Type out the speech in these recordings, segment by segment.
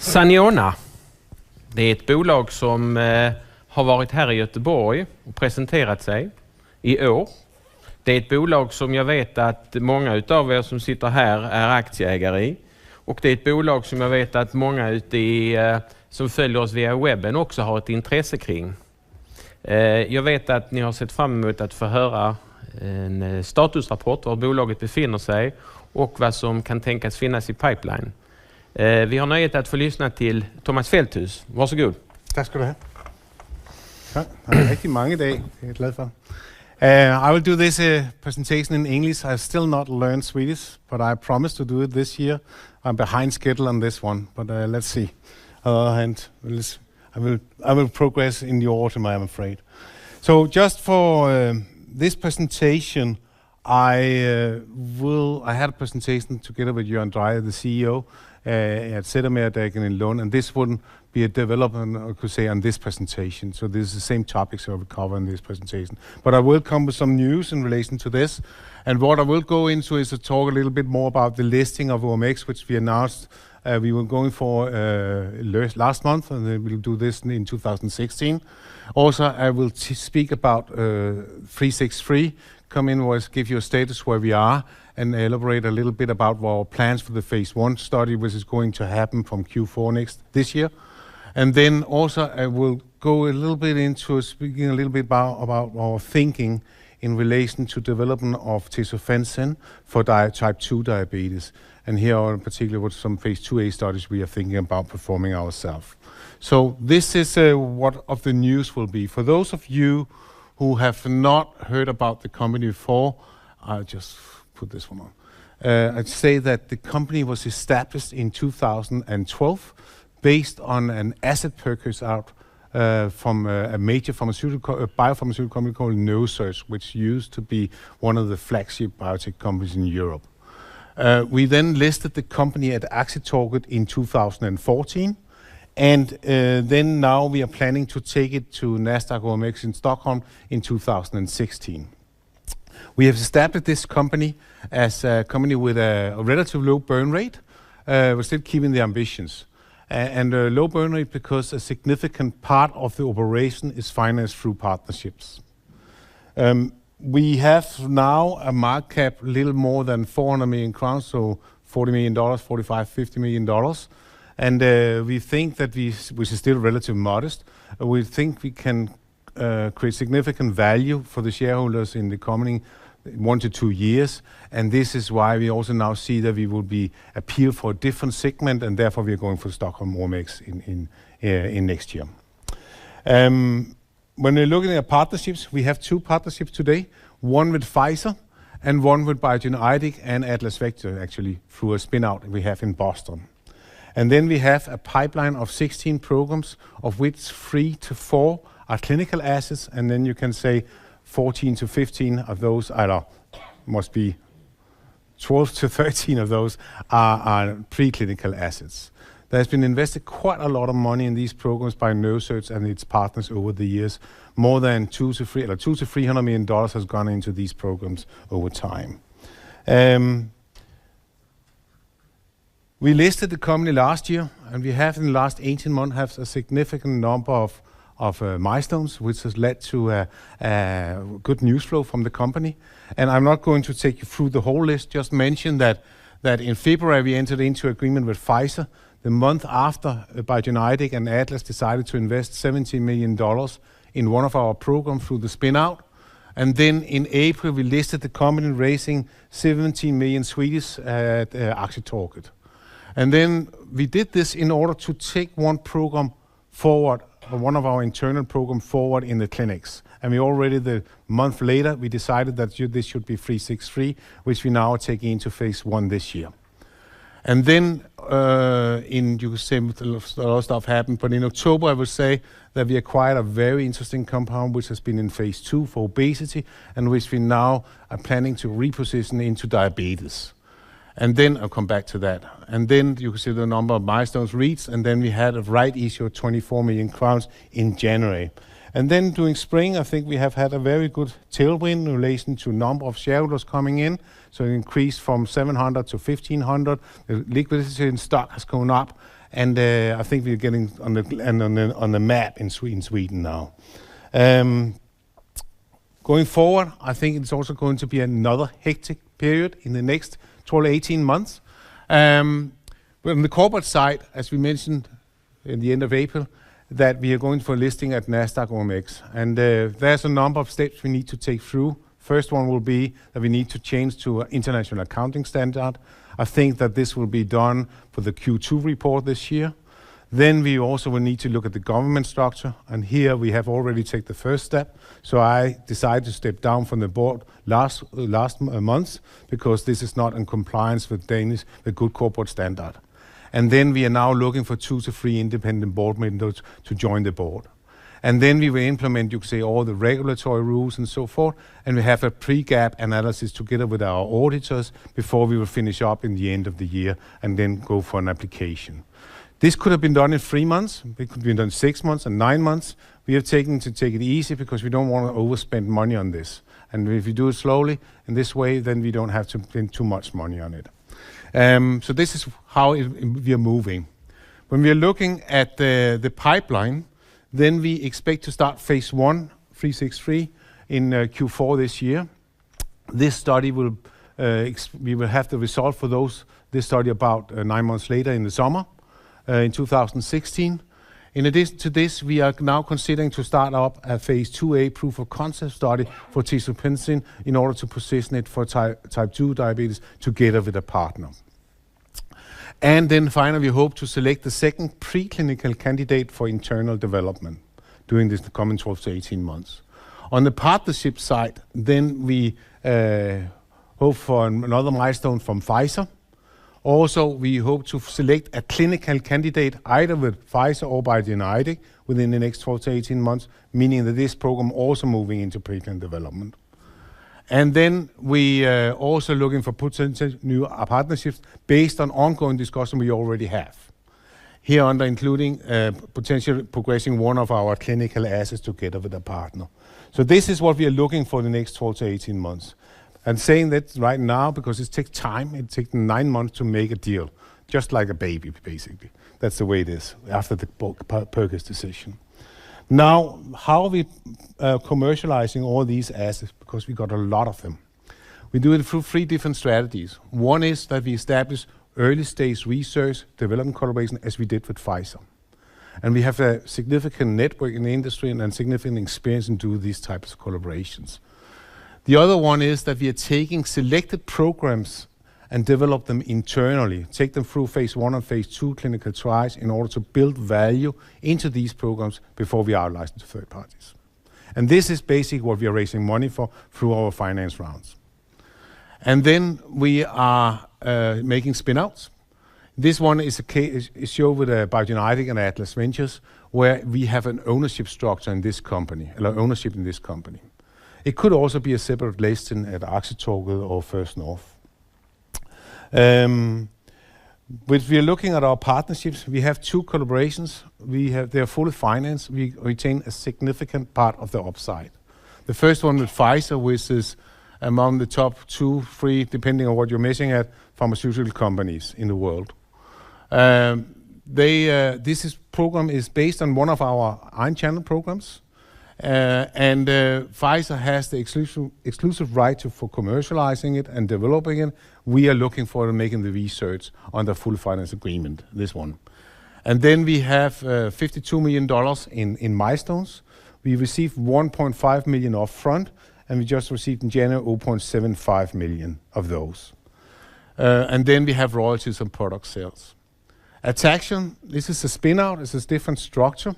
Saniona, det är ett bolag som har varit här i Göteborg och presenterat sig i år. Det är ett bolag som jag vet att många utav er som sitter här är aktieägare i. Och det är ett bolag som jag vet att många som följer oss via webben också har ett intresse kring. Jag vet att ni har sett fram emot att få höra en statusrapport var bolaget befinner sig och vad som kan tänkas finnas i pipeline. Vi har nöjet att få lyssna till Thomas Feldthus. Varsågod. Tack ska du ha. Ja, det är riktigt många dage, jag är glad för. I will do this presentation in English. I still not learned Swedish, but I promised to do it this year. I'm behind schedule on this one, but let's see. And I will progress in the autumn, I'm afraid. So just for this presentation, I had a presentation together with Jørgen Dreyer, the CEO, at Sedermeradagen in Lund, and this wouldn't be a development, I could say, on this presentation. So this is the same topics I will cover in this presentation. But I will come with some news in relation to this. And what I will go into is to talk a little bit more about the listing of OMX, which we announced we were going for last month, and then we'll do this in 2016. Also, I will speak about 363, come in was give you a status where we are, and elaborate a little bit about our plans for the phase 1 study, which is going to happen from Q4 this year. And then also I will go a little bit into speaking a little bit about our thinking in relation to development of TESOFENSINE for type 2 diabetes. And here are in particular what some phase 2A studies we are thinking about performing ourselves. So this is what of the news will be. For those of you who have not heard about the company before, I'll just put this one on. I'd say that the company was established in 2012 based on an asset purchase out from a major biopharmaceutical company called NoSearch, which used to be one of the flagship biotech companies in Europe. We then listed the company at Aktietorget in 2014, and then now we are planning to take it to Nasdaq OMX in Stockholm in 2016. We have established this company as a company with a relatively low burn rate. We're still keeping the ambitions. And a low burn rate because a significant part of the operation is financed through partnerships. We have now a market cap a little more than 400 million crowns, so $40 million, $45-50 million. And we think that which is still relatively modest, we think we can create significant value for the shareholders in the coming 1 to 2 years, and this is why we also now see that we will be appeal for a different segment, and therefore we are going for Stockholm OMX in next year. When we're looking at partnerships, we have 2 partnerships today, one with Pfizer and one with Biogen and Atlas Vector, actually through a spin-out we have in Boston. And then we have a pipeline of 16 programs, of which 3 to 4 are clinical assets, and then you can say 14 to 15 of those, must be 12 to 13 of those are preclinical assets. There's been invested quite a lot of money in these programs by NoSearch and its partners over the years. More than $200 to $300 million has gone into these programs over time. We listed the company last year, and we have in the last 18 months have a significant number of milestones, which has led to a good news flow from the company. And I'm not going to take you through the whole list, just mention that in February we entered into agreement with Pfizer. The month after, Biogen and Atlas decided to invest $17 million in one of our programs through the spin-out. And then in April we listed the company raising 17 million Swedish at Aktietorget. And then we did this in order to take one program forward, one of our internal program forward in the clinics. And we already, the month later, we decided that this should be 363, which we now are taking into phase 1 this year. And then you could say a lot of stuff happened, but in October I would say that we acquired a very interesting compound which has been in phase 2 for obesity, and which we now are planning to reposition into diabetes. And then I'll come back to that. And then you can see the number of milestones reached, and then we had a right issue of 24 million crowns in January. And then during spring, I think we have had a very good tailwind in relation to number of shareholders coming in. So it increased from 700 to 1,500. The liquidity in stock has gone up, and I think we're getting on the map in Sweden now. Going forward, I think it's also going to be another hectic period in the next 12-18 months. But on the corporate side, as we mentioned in the end of April, that we are going for listing at Nasdaq OMX. And there's a number of steps we need to take through. First one will be that we need to change to an international accounting standard. I think that this will be done for the Q2 report this year. Then we also will need to look at the government structure, and here we have already taken the first step. So I decided to step down from the board last month because this is not in compliance with the good corporate standard. And then we are now looking for 2 to 3 independent board members to join the board. And then we will implement, you could say, all the regulatory rules and so forth, and we have a pre-GAAP analysis together with our auditors before we will finish up in the end of the year and then go for an application. This could have been done in 3 months. It could have been done 6 months and 9 months. We have taken to take it easy because we don't want to overspend money on this. And if we do it slowly in this way, then we don't have to spend too much money on it. So this is how we are moving. When we are looking at the pipeline, then we expect to start phase 1, 363, in Q4 this year. This study will, we will have the result for this study about 9 months later in the summer, in 2016. In addition to this, we are now considering to start up a phase 2A proof of concept study for TESOFENSINE in order to position it for type 2 diabetes together with a partner. And then finally, we hope to select the second preclinical candidate for internal development during the coming 12 to 18 months. On the partnership side, then we hope for another milestone from Pfizer. Also, we hope to select a clinical candidate either with Pfizer or Biogen within the next 12 to 18 months, meaning that this program also moving into preclinical development. And then we are also looking for potential new partnerships based on ongoing discussion we already have. Here under including potential progressing one of our clinical assets together with a partner. So this is what we are looking for the next 12 to 18 months. And saying that right now, because it takes time, it takes 9 months to make a deal, just like a baby, basically. That's the way it is after the purchase decision. Now, how are we commercializing all these assets? Because we got a lot of them. We do it through 3 different strategies. One is that we establish early stage research development collaboration as we did with Pfizer. And we have a significant network in the industry and significant experience in doing these types of collaborations. The other one is that we are taking selected programs and develop them internally, take them through phase 1 and phase 2 clinical trials in order to build value into these programs before we out-license to third parties. And this is basically what we are raising money for through our finance rounds. And then we are making spin-outs. This one is a show with Biogen and Atlas Ventures, where we have an ownership structure in this company, ownership in this company. It could also be a separate listing at Aktietorget or First North. If we are looking at our partnerships, we have 2 collaborations. They are fully financed. We retain a significant part of the upside. The first one with Pfizer, which is among the top 2, 3, depending on what you're measuring at, pharmaceutical companies in the world. This program is based on one of our ion channel programs. Pfizer has the exclusive right for commercializing it and developing it. We are looking for making the research on the full finance agreement, this one. And then we have $52 million in milestones. We received 1.5 million upfront, and we just received in January 0.75 million of those. And then we have royalties on product sales. Ataxian, this is a spin-out, it's a different structure.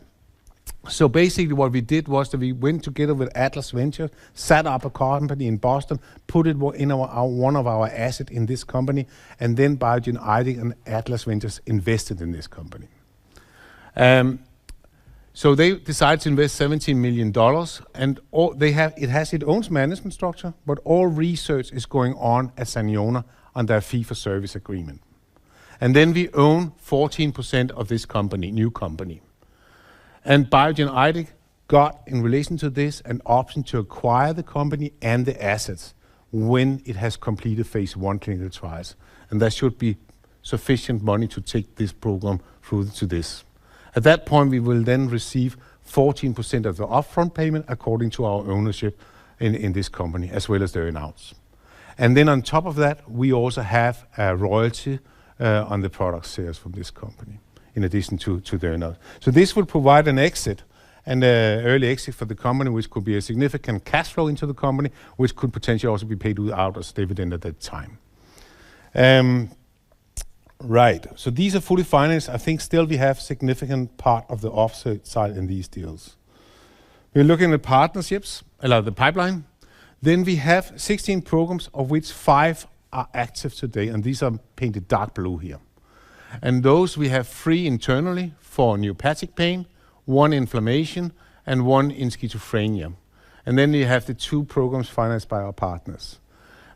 So basically what we did was that we went together with Atlas Ventures, set up a company in Boston, put it in one of our assets in this company, and then Biogen and Atlas Ventures invested in this company. So they decided to invest $17 million, and it has its own management structure, but all research is going on at Saniona under a fee-for-service agreement. And then we own 14% of this company, new company. And Biogen got, in relation to this, an option to acquire the company and the assets when it has completed phase 1 clinical trials. And that should be sufficient money to take this program through to this. At that point, we will then receive 14% of the upfront payment according to our ownership in this company, as well as the earn-outs. And then on top of that, we also have a royalty on the product sales from this company, in addition to the earn-out. So this will provide an exit, and early exit for the company, which could be a significant cash flow into the company, which could potentially also be paid out as dividend at that time. Right, so these are fully financed. I think still we have significant part of the offset side in these deals. We're looking at partnerships, the pipeline. Then we have 16 programs, of which 5 are active today, and these are painted dark blue here. And those we have 3 internally for neuropathic pain, 1 inflammation, and 1 in schizophrenia. And then we have the 2 programs financed by our partners.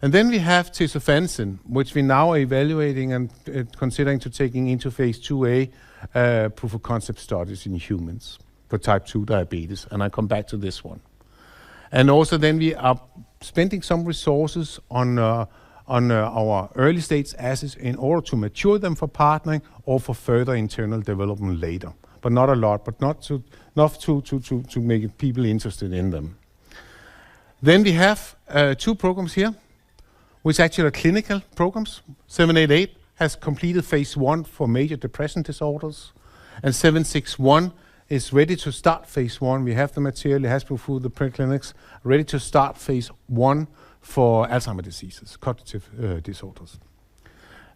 And then we have TESOFENSINE, which we now are evaluating and considering to taking into phase 2A proof of concept studies in humans for type 2 diabetes. And I come back to this one. And also then we are spending some resources on our early stage assets in order to mature them for partnering or for further internal development later. But not a lot, but enough to make people interested in them. Then we have 2 programs here, which actually are clinical programs. 788 has completed phase 1 for major depression disorders, and 761 is ready to start phase 1. We have the material, it has been through the preclinics, ready to start phase 1 for Alzheimer's diseases, cognitive disorders.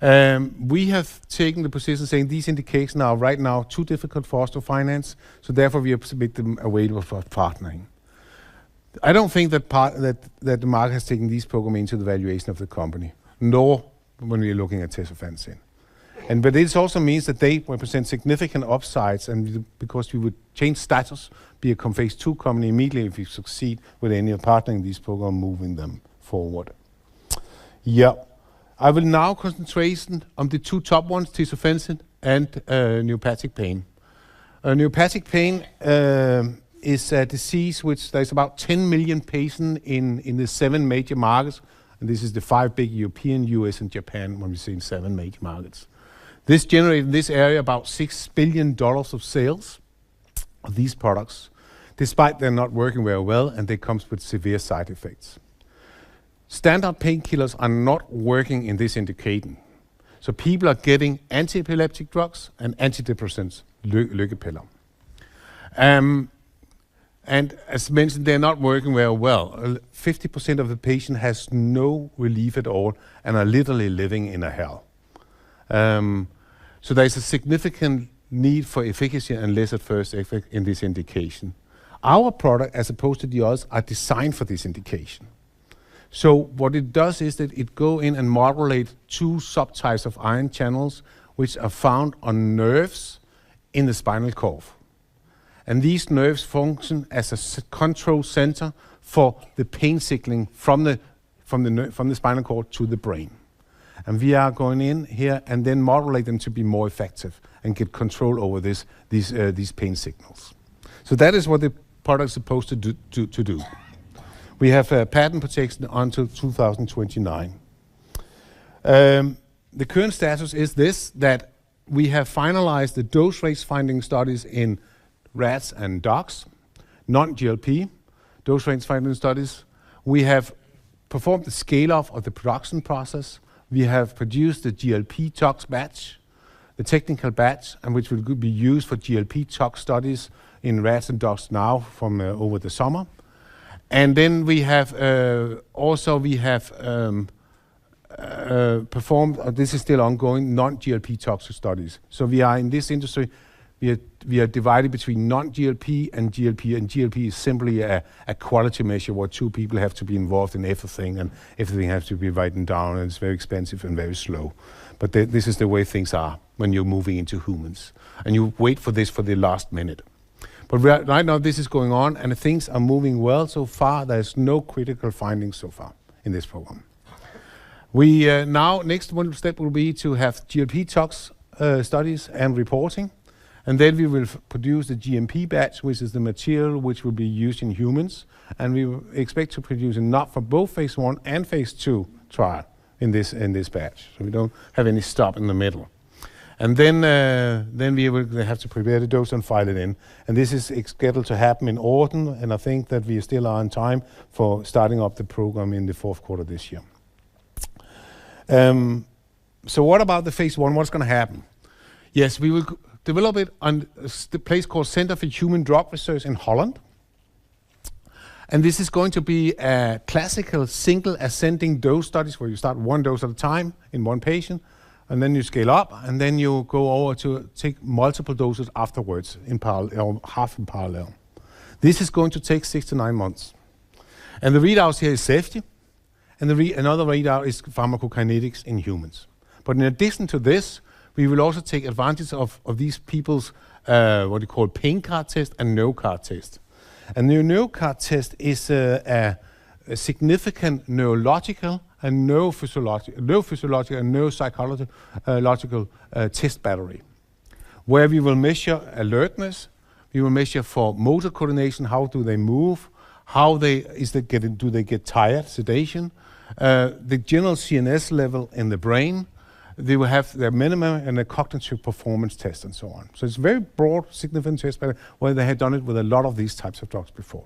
We have taken the position saying these indications are right now too difficult for us to finance, so therefore we have submitted them available for partnering. I don't think that the market has taken these programs into the valuation of the company, nor when we are looking at TESOFENSINE. But this also means that they represent significant upsides, and because we would change status, become phase 2 company immediately if we succeed with any partnering these programs, moving them forward. Yeah, I will now concentrate on the 2 top ones, TESOFENSINE and neuropathic pain. Neuropathic pain is a disease which there's about 10 million patients in the 7 major markets, and this is the 5 big European, US, and Japan when we say in 7 major markets. This generates in this area about $6 billion of sales of these products, despite they're not working very well and they come with severe side effects. Standard painkillers are not working in this indication. So people are getting anti-epileptic drugs and antidepressants, lykkepiller. And as mentioned, they're not working very well. 50% of the patient has no relief at all and are literally living in a hell. So there's a significant need for efficacy and less adverse effect in this indication. Our product, as opposed to the others, are designed for this indication. So what it does is that it go in and modulate 2 subtypes of ion channels which are found on nerves in the spinal cord. And these nerves function as a control center for the pain signaling from the spinal cord to the brain. And we are going in here and then modulate them to be more effective and get control over these pain signals. So that is what the product is supposed to do. We have patent protection until 2029. The current status is this, that we have finalized the dose range finding studies in rats and dogs, non-GLP dose range finding studies. We have performed the scale-off of the production process. We have produced the GLP tox batch, the technical batch, and which will be used for GLP tox studies in rats and dogs now from over the summer. And then we have performed, this is still ongoing, non-GLP tox studies. So we are in this industry, we are divided between non-GLP and GLP, and GLP is simply a quality measure where 2 people have to be involved in everything, and everything has to be written down, and it's very expensive and very slow. But this is the way things are when you're moving into humans, and you wait for this for the last minute. But right now this is going on, and things are moving well so far. There's no critical findings so far in this program. We now, next one step will be to have GLP tox studies and reporting. And then we will produce the GMP batch, which is the material which will be used in humans. And we expect to produce enough for both phase 1 and phase 2 trial in this batch. So we don't have any stop in the middle. And then we will have to prepare the dose and file it in. And this is scheduled to happen in autumn, and I think that we still are on time for starting up the program in the fourth quarter this year. So what about the phase 1? What's going to happen? Yes, we will develop it on the place called Center for Human Drug Research in Holland. And this is going to be a classical single ascending dose studies where you start one dose at a time in one patient, and then you scale up, and then you go over to take multiple doses afterwards in parallel, or half in parallel. This is going to take 6 to 9 months. And the readouts here is safety, and another readout is pharmacokinetics in humans. But in addition to this, we will also take advantage of these people's, what you call pain card test and no card test. And the no card test is a significant neurological and neurophysiological and neuropsychological test battery, where we will measure alertness, we will measure for motor coordination, how do they move, do they get tired, sedation, the general CNS level in the brain. They will have their minimum and a cognitive performance test and so on. So it's a very broad, significant test battery where they had done it with a lot of these types of drugs before.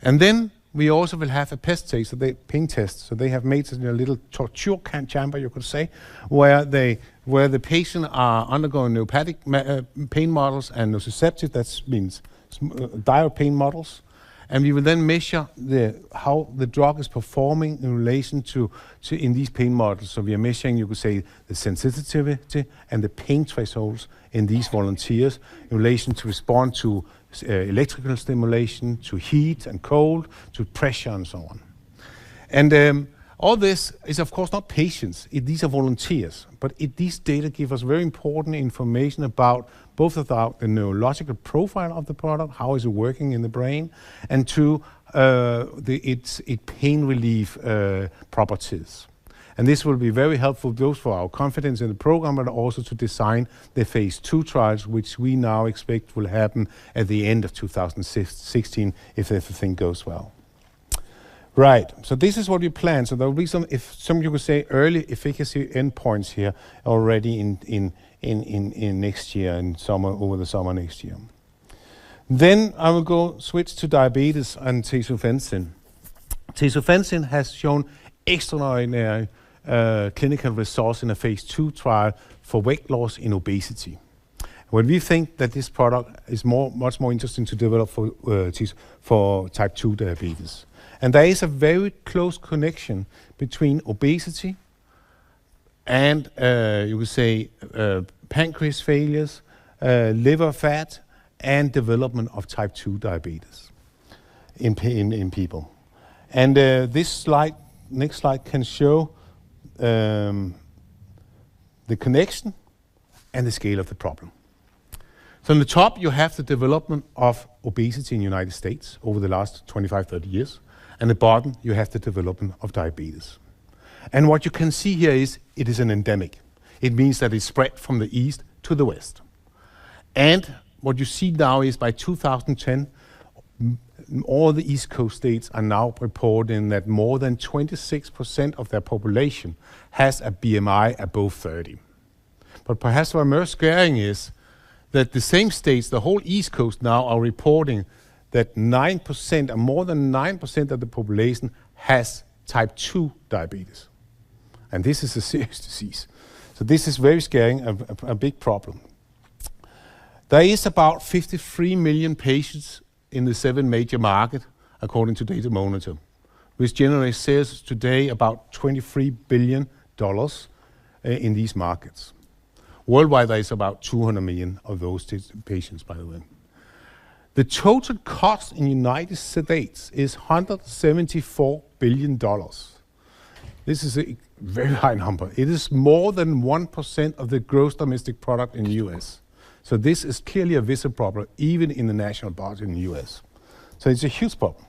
And then we also will have a PET test, so pain test. So they have made a little torture chamber, you could say, where the patient are undergoing neuropathic pain models and nociceptive, that means direct pain models. And we will then measure how the drug is performing in relation to in these pain models. So we are measuring, you could say, the sensitivity and the pain thresholds in these volunteers in relation to respond to electrical stimulation, to heat and cold, to pressure and so on. And all this is, of course, not patients. These are volunteers. But these data give us very important information about both about the neurological profile of the product, how is it working in the brain, and its pain relief properties. And this will be very helpful both for our confidence in the program, but also to design the phase 2 trials, which we now expect will happen at the end of 2016 if everything goes well. Right, so this is what we plan. So there will be some you could say, early efficacy endpoints here already in next year, over the summer next year. Then I will switch to diabetes and TESOFENSINE. TESOFENSINE has shown extraordinary clinical results in a phase 2 trial for weight loss in obesity. When we think that this product is much more interesting to develop for type 2 diabetes. And there is a very close connection between obesity and, you could say, pancreas failures, liver fat, and development of type 2 diabetes in people. And this next slide can show the connection and the scale of the problem. So on the top, you have the development of obesity in the United States over the last 25, 30 years. And at the bottom, you have the development of diabetes. And what you can see here is it is an endemic. It means that it's spread from the east to the west. And what you see now is by 2010, all the East Coast states are now reporting that more than 26% of their population has a BMI above 30. But perhaps what most scaring is that the same states, the whole East Coast now, are reporting that 9%, or more than 9% of the population has type 2 diabetes. And this is a serious disease. So this is very scary, a big problem. There is about 53 million patients in the 7 major markets, according to Data Monitor, which generates sales today about $23 billion in these markets. Worldwide, there is about 200 million of those patients, by the way. The total cost in the United States is $174 billion. This is a very high number. It is more than 1% of the gross domestic product in the US. So this is clearly a visible problem, even in the national budget in the US. So it's a huge problem.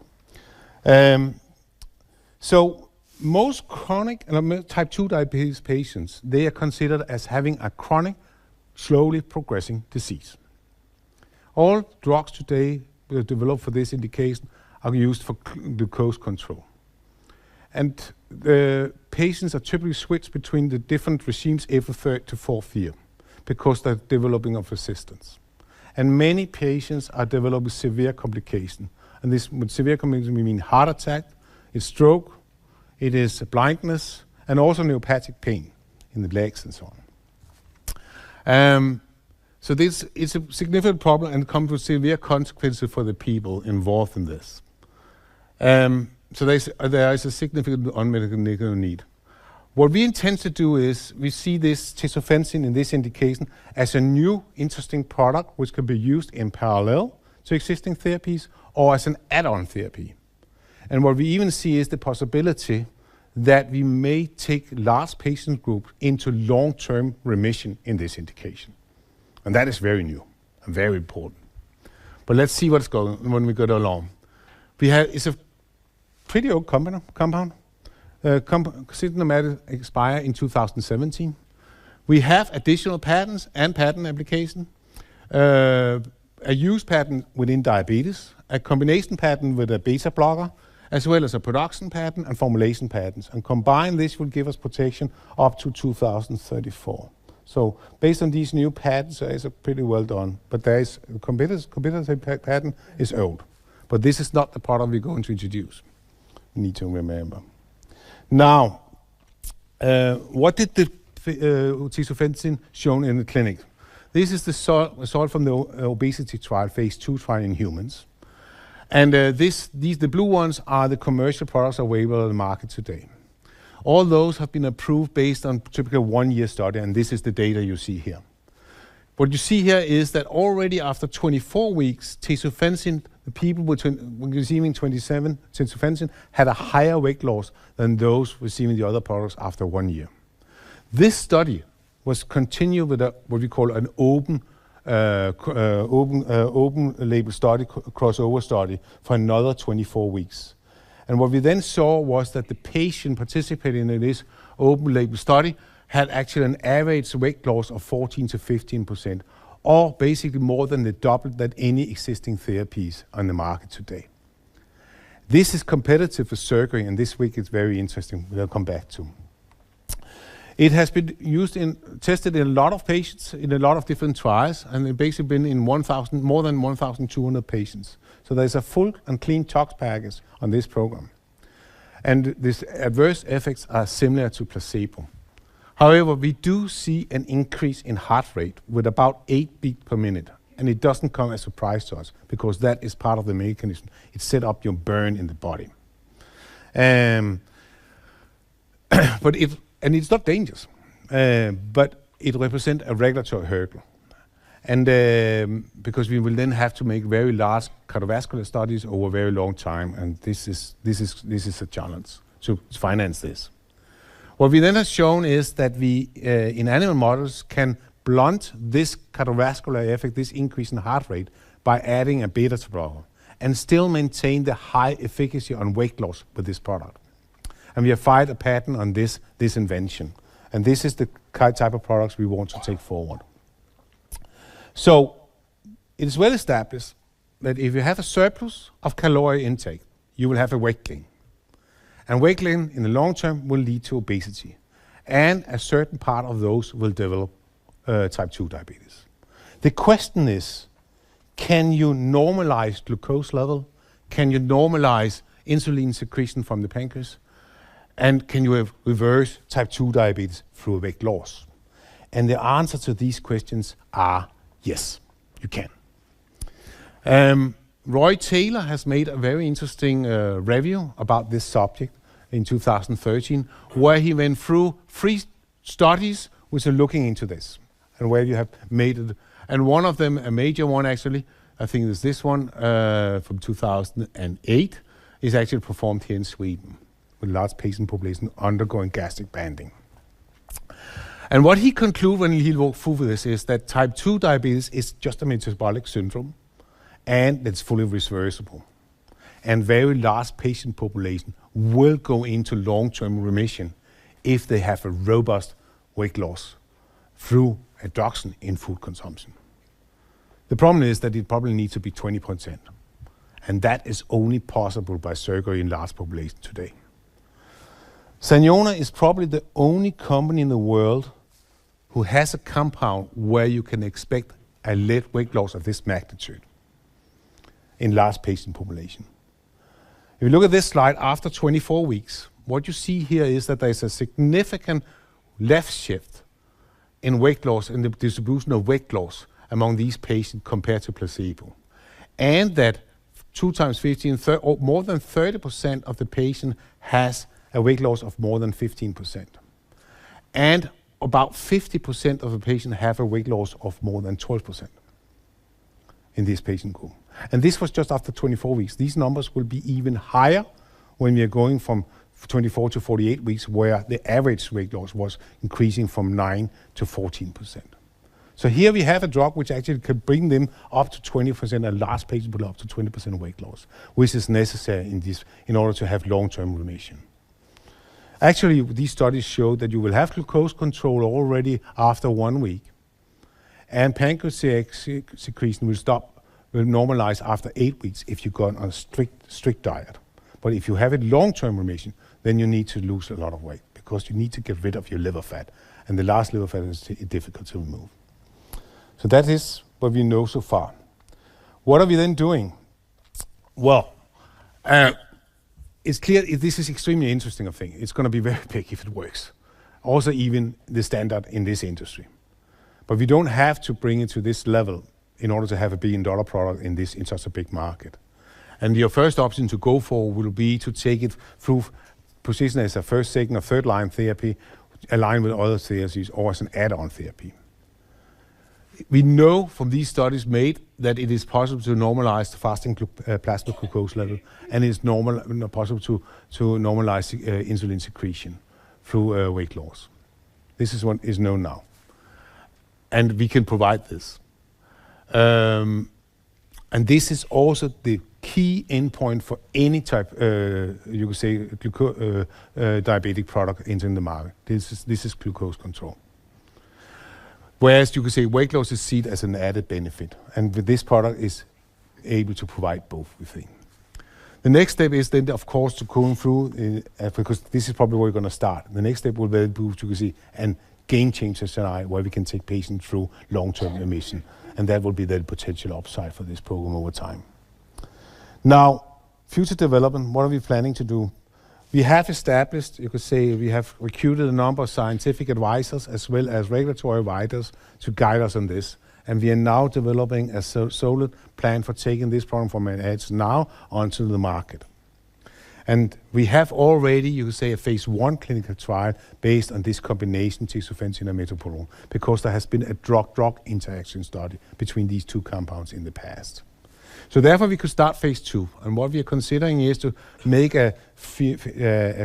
So most chronic type 2 diabetes patients, they are considered as having a chronic, slowly progressing disease. All drugs today developed for this indication are used for glucose control. And the patients are typically switched between the different regimes every third to fourth year because they're developing of resistance. And many patients are developing severe complication. And this, with severe complication, we mean heart attack, it's stroke, it is blindness, and also neuropathic pain in the legs and so on. So this is a significant problem and comes with severe consequences for the people involved in this. So there is a significant unmet medical need. What we intend to do is we see this tesofensine in this indication as a new interesting product which can be used in parallel to existing therapies or as an add-on therapy. And what we even see is the possibility that we may take large patient groups into long-term remission in this indication. And that is very new and very important. But let's see what's going on when we go along. It's a pretty old compound. Sedermerada expired in 2017. We have additional patents and patent application. A use patent within diabetes, a combination patent with a beta blocker, as well as a production patent and formulation patents. And combined, this will give us protection up to 2034. So based on these new patents, it's pretty well done. But there is a competitive patent is old. But this is not the product we're going to introduce. You need to remember. Now, what did the tesofensine shown in the clinic? This is the result from the obesity trial, phase 2 trial in humans. And the blue ones are the commercial products available on the market today. All those have been approved based on typical 1-year study, and this is the data you see here. What you see here is that already after 24 weeks, tesofensine, the people receiving 27 tesofensine had a higher weight loss than those receiving the other products after 1 year. This study was continued with what we call an open label study, crossover study, for another 24 weeks. And what we then saw was that the patient participating in this open label study had actually an average weight loss of 14 to 15%, or basically more than the double that any existing therapies on the market today. This is competitive for surgery, and this week it's very interesting. We'll come back to. It has been tested in a lot of patients in a lot of different trials, and it's basically been in more than 1,200 patients. So there's a full and clean tox package on this program. And these adverse effects are similar to placebo. However, we do see an increase in heart rate with about 8 beats per minute. And it doesn't come as a surprise to us because that is part of the mechanism. It set up your burn in the body. And it's not dangerous, but it represents a regulatory hurdle. And because we will then have to make very large cardiovascular studies over a very long time, and this is a challenge to finance this. What we then have shown is that we, in animal models, can blunt this cardiovascular effect, this increase in heart rate, by adding a beta blocker, and still maintain the high efficacy on weight loss with this product. And we have filed a patent on this invention. And this is the type of products we want to take forward. So it is well established that if you have a surplus of calorie intake, you will have a weight gain. And weight gain in the long term will lead to obesity. And a certain part of those will develop type 2 diabetes. The question is, can you normalize glucose level? Can you normalize insulin secretion from the pancreas? And can you reverse type 2 diabetes through weight loss? And the answer to these questions are yes, you can. Roy Taylor has made a very interesting review about this subject in 2013, where he went through 3 studies which are looking into this, and where you have made it. And one of them, a major one actually, I think it's this one from 2008, is actually performed here in Sweden, with large patient population undergoing gastric banding. And what he concluded when he walked through this is that type 2 diabetes is just a metabolic syndrome, and it's fully reversible. And very large patient population will go into long-term remission if they have a robust weight loss through a reduction in food consumption. The problem is that it probably needs to be 20%, and that is only possible by surgery in large population today. Saniona is probably the only company in the world who has a compound where you can expect a weight loss of this magnitude in large patient population. If you look at this slide, after 24 weeks, what you see here is that there is a significant left shift in weight loss, in the distribution of weight loss among these patients compared to placebo. And that 2 times 15, or more than 30% of the patient has a weight loss of more than 15%. And about 50% of the patient have a weight loss of more than 12% in this patient group. And this was just after 24 weeks. These numbers will be even higher when we are going from 24 to 48 weeks, where the average weight loss was increasing from 9 to 14%. So here we have a drug which actually can bring them up to 20%, and last patient will up to 20% weight loss, which is necessary in order to have long-term remission. Actually, these studies show that you will have glucose control already after 1 week, and pancreatic secretion will normalize after 8 weeks if you go on a strict diet. But if you have a long-term remission, then you need to lose a lot of weight because you need to get rid of your liver fat, and the last liver fat is difficult to remove. So that is what we know so far. What are we then doing? Well, it's clear this is extremely interesting thing. It's going to be very big if it works. Also even the standard in this industry. But we don't have to bring it to this level in order to have a $1 billion product in such a big market. And your first option to go for will be to take it through position as a first, second, or third line therapy, aligned with other therapies, or as an add-on therapy. We know from these studies made that it is possible to normalize the fasting plasma glucose level, and it's possible to normalize insulin secretion through weight loss. This is what is known now. And we can provide this. And this is also the key endpoint for any type, you could say, diabetic product entering the market. This is glucose control. Whereas you could say weight loss is seen as an added benefit, and with this product is able to provide both, we think. The next step is then, of course, to go through, because this is probably where we're going to start. The next step will be to see a game changer scenario where we can take patients through long-term remission, and that will be the potential upside for this program over time. Now, future development, what are we planning to do? We have established, you could say, we have recruited a number of scientific advisors as well as regulatory advisors to guide us on this. And we are now developing a solid plan for taking this program from an edge now onto the market. And we have already, you could say, a phase 1 clinical trial based on this combination, TESOFENSINE and metoprolol, because there has been a drug-drug interaction study between these two compounds in the past. So therefore, we could start phase 2. And what we are considering is to make a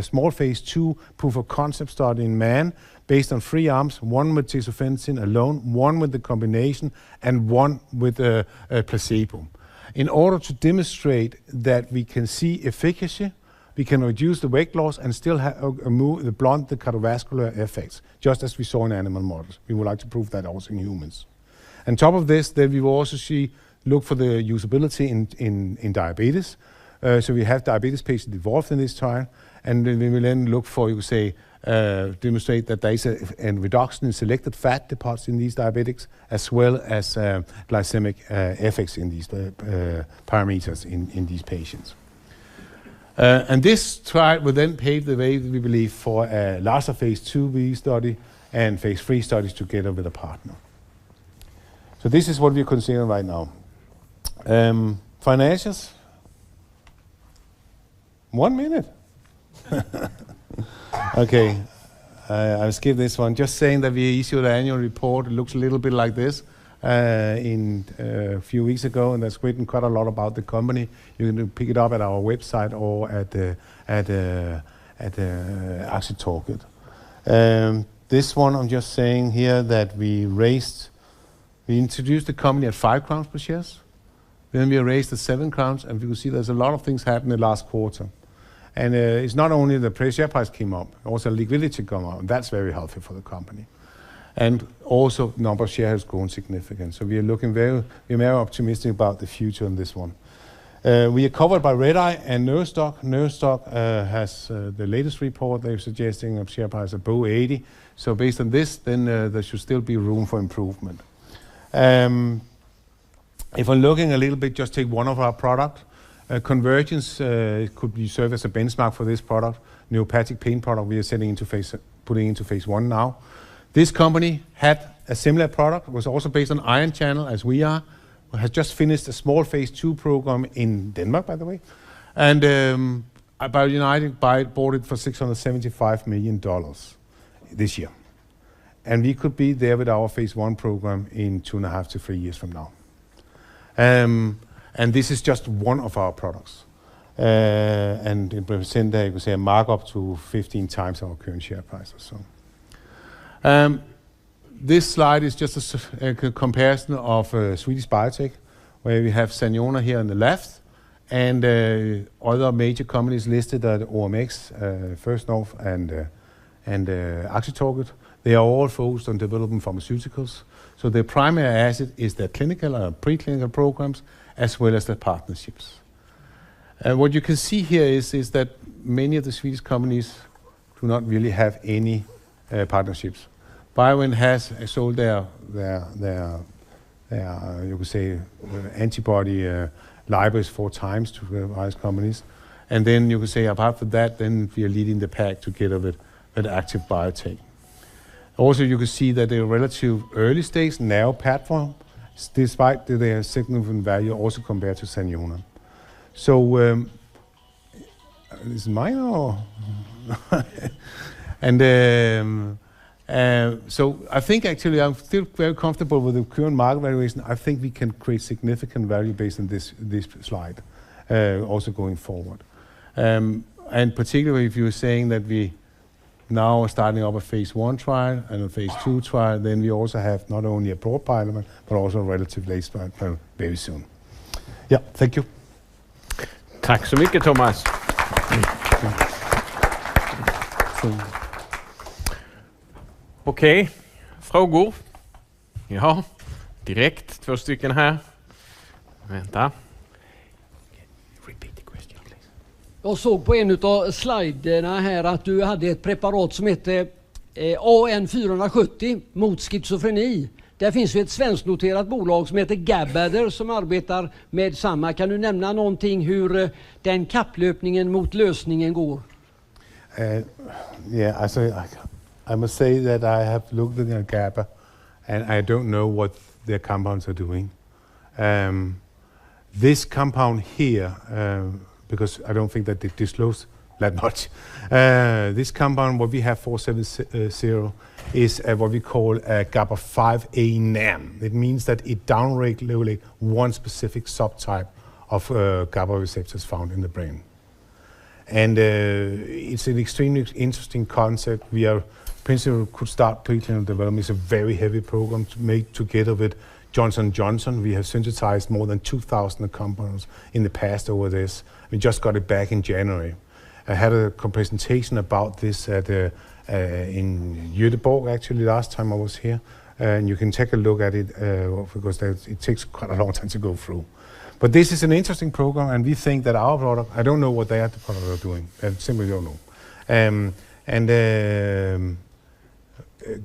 small phase 2 proof of concept study in man based on 3 arms, 1 with TESOFENSINE alone, 1 with the combination, and 1 with a placebo. In order to demonstrate that we can see efficacy, we can reduce the weight loss and still blunt the cardiovascular effects, just as we saw in animal models. We would like to prove that also in humans. On top of this, then we will also look for the usability in diabetes. So we have diabetes patients involved in this trial, and we will then look for, you could say, demonstrate that there is a reduction in selected fat deposits in these diabetics, as well as glycemic effects in these parameters in these patients. And this trial will then pave the way, we believe, for a larger phase 2B study and phase 3 studies together with a partner. So this is what we're considering right now. Financials. 1 minute. Okay, I'll skip this one. Just saying that we issued an annual report. It looks a little bit like this a few weeks ago, and there's written quite a lot about the company. You can pick it up at our website or at Aktietorget. This one, I'm just saying here that we introduced the company at 5 crowns per share. Then we raised at 7 crowns, and we can see there's a lot of things happening in the last quarter. And it's not only the share price came up, also liquidity came up, and that's very healthy for the company. And also number of shares has grown significant. So we're very optimistic about the future on this one. We are covered by Red Eye and Neurostock. Neurostock has the latest report. They're suggesting a share price above 80. So based on this, then there should still be room for improvement. If I'm looking a little bit, just take one of our products. Convergence could be serve as a benchmark for this product. Neuropathic pain product we are putting into phase 1 now. This company had a similar product. It was also based on ion channel as we are. Has just finished a small phase 2 program in Denmark, by the way. And United bought it for $675 million this year. And we could be there with our phase 1 program in 2.5 to 3 years from now. And this is just one of our products. And in presenterar, you could say a markup to 15 times our current share price or so. This slide is just a comparison of Swedish biotech, where we have Saniona here on the left, and other major companies listed at OMX, First North, and Aktietorget. They are all focused on developing pharmaceuticals. So their primary asset is their clinical or preclinical programs, as well as their partnerships. What you can see here is that many of the Swedish companies do not really have any partnerships. BioIn has sold their you could say antibody libraries 4 times to various companies, and then you could say apart from that, then we are leading the pack together with Active Biotech. Also, you can see that they're relative early stage, narrow platform, despite their significant value also compared to Saniona. So, is it mine or? And so I think actually I'm still very comfortable with the current market valuation. I think we can create significant value based on this slide, also going forward. And particularly if you're saying that we now are starting up a phase 1 trial and a phase 2 trial, then we also have not only a broad pipeline, but also a relative late pipeline very soon. Yeah, thank you. Tack så mycket, Thomas. Okej, frågor? Ja, direkt 2 stycken här. Vänta. Repeat the question, please. Jag såg på en av sliderna här att du hade ett preparat som heter AN470 mot schizofreni. Där finns ju ett svensknoterat bolag som heter Gabbader som arbetar med samma. Kan du nämna någonting hur den kapplöpningen mot lösningen går? Yeah, I must say that I have looked at GABA, and I don't know what their compounds are doing. This compound here, because I don't think that they disclose that much. This compound, what we have 470, is what we call a GABA5A NAM. It means that it downregulates one specific subtype of GABA receptors found in the brain. And it's an extremely interesting concept. We are principally could start preclinical development. It's a very heavy program to make together with Johnson & Johnson. We have synthesized more than 2,000 compounds in the past over this. We just got it back in January. I had a presentation about this at in Göteborg actually last time I was here, and you can take a look at it because it takes quite a long time to go through. But this is an interesting program, and we think that our product, I don't know what they are doing. I simply don't know.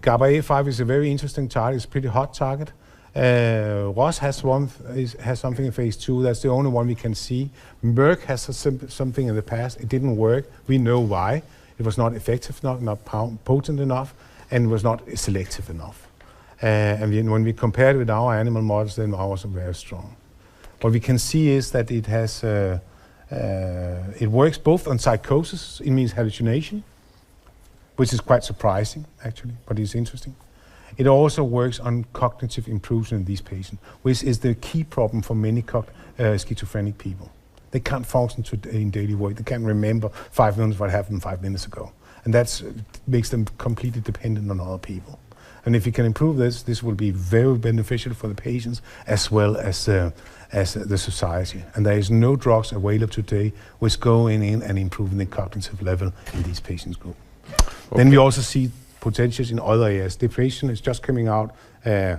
GABA A5 is a very interesting target. It's a pretty hot target. Ross has something in phase 2. That's the only one we can see. Merck has something in the past. It didn't work. We know why. It was not effective enough, not potent enough, and it was not selective enough. And when we compared with our animal models, then ours are very strong. What we can see is that it has, it works both on psychosis, it means hallucination, which is quite surprising actually, but it's interesting. It also works on cognitive improvement in these patients, which is the key problem for many schizophrenic people. They can't function in daily work. They can't remember 5 minutes what happened 5 minutes ago. And that makes them completely dependent on other people. And if you can improve this will be very beneficial for the patients as well as the society. And there is no drugs available today which go in and improve the cognitive level in these patients group. Okay. Then we also see potentials in other areas. Depression is just coming out 3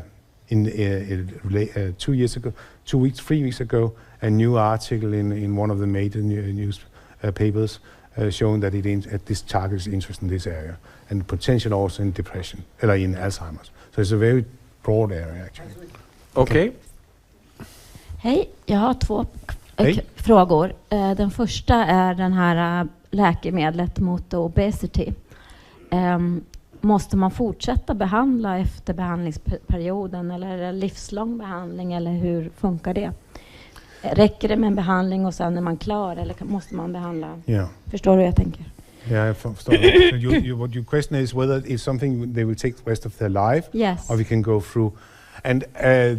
weeks ago, a new article in one of the major newspapers showing that this target is interested in this area and potential also in depression, or in Alzheimer's. So it's a very broad area actually. Okej. Hej, jag har 2 frågor. Den första är den här läkemedlet mot obesity. Måste man fortsätta behandla efter behandlingsperioden eller är det livslång behandling eller hur funkar det? Räcker det med en behandling och sen är man klar eller måste man behandla? Yeah. Förstår du hur jag tänker? Yeah, I förstår. So what your question is whether it's something they will take the rest of their life, Yes. or we can go through. And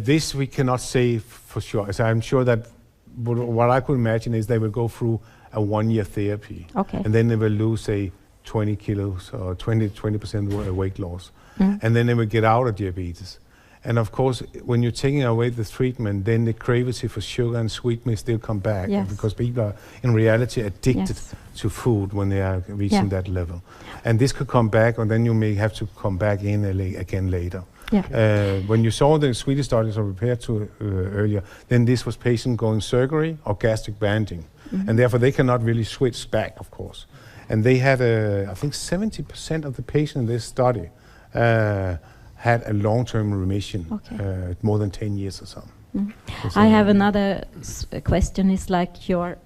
this we cannot say for sure. So I'm sure that what I could imagine is they will go through a 1-year therapy, Okay. and then they will lose, say, 20 kilos or 20% weight loss, and then they will get out of diabetes. And of course, when you're taking away the treatment, then the craving for sugar and sweet may still come back, Yes. because people are in reality addicted Yes. to food when they are reaching that level. And this could come back, and then you may have to come back in again later. Yeah. When you saw the Swedish studies I referred to earlier, then this was patient going surgery or gastric banding, and therefore they cannot really switch back, of course. And they had, I think 70% of the patients in this study had a long-term remission, more than 10 years or so. I have another question. It's like your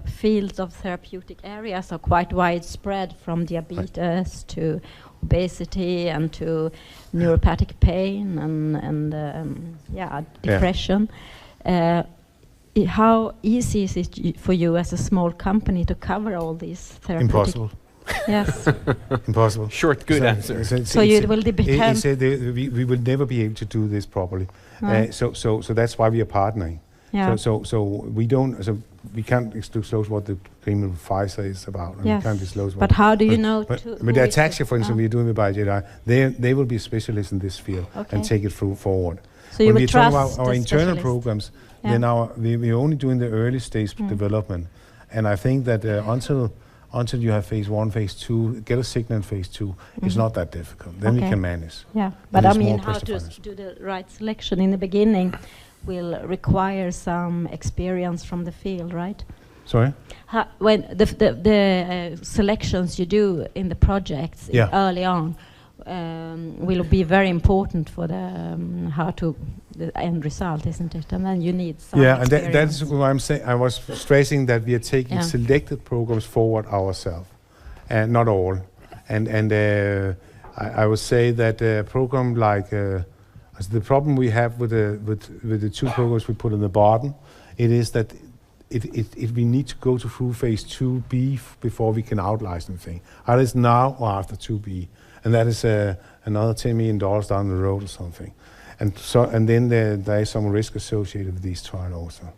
fields of therapeutic areas are quite widespread, from diabetes to obesity and to neuropathic pain and depression. How easy is it for you as a small company to cover all these therapeutic? Impossible. Yes. Impossible. Short, good answer. So you will depend. We will never be able to do this properly. Right. So that's why we are partnering. Yeah. So we don't. So we can't disclose what the agreement with Pfizer is about. And Yes. we can't disclose. But how do you know? But who the is Ataxia, it? for instance, we're doing with BioJedi. They will be specialists in this field and take it forward. So you when will we talk trust about our the internal specialist. programs, Yeah. then we're only doing the early stage development, and I think that until you have phase 1, phase 2, get a signal in phase 2, it's not that difficult. Then we can manage. Yeah, but There's I mean, more how to pressure do the right selection in the beginning will require some experience from the field, right? Sorry? When the selections you do in the projects early on will be very important for the end result, isn't it? And then you need some experience. And that's what I'm saying. I was stressing that we are taking selected programs forward ourselves, and not all. And I would say that a program like the problem we have with the 2 programs we put in the bottom, it is that we need to go through phase 2B before we can out-license anything. Either it's now or after 2B, and that is another $10 million down the road or something. And then there is some risk associated with these trials also.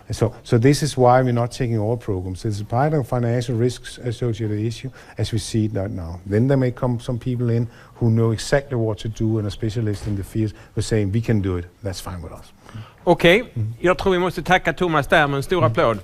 And so this is why we're not taking all programs. There's a part of financial risks associated issue as we see it right now. Then there may come some people in who know exactly what to do and are specialists in the field who are saying we can do it. That's fine with us. Okej, jag tror vi måste tacka Thomas där med en stor applåd.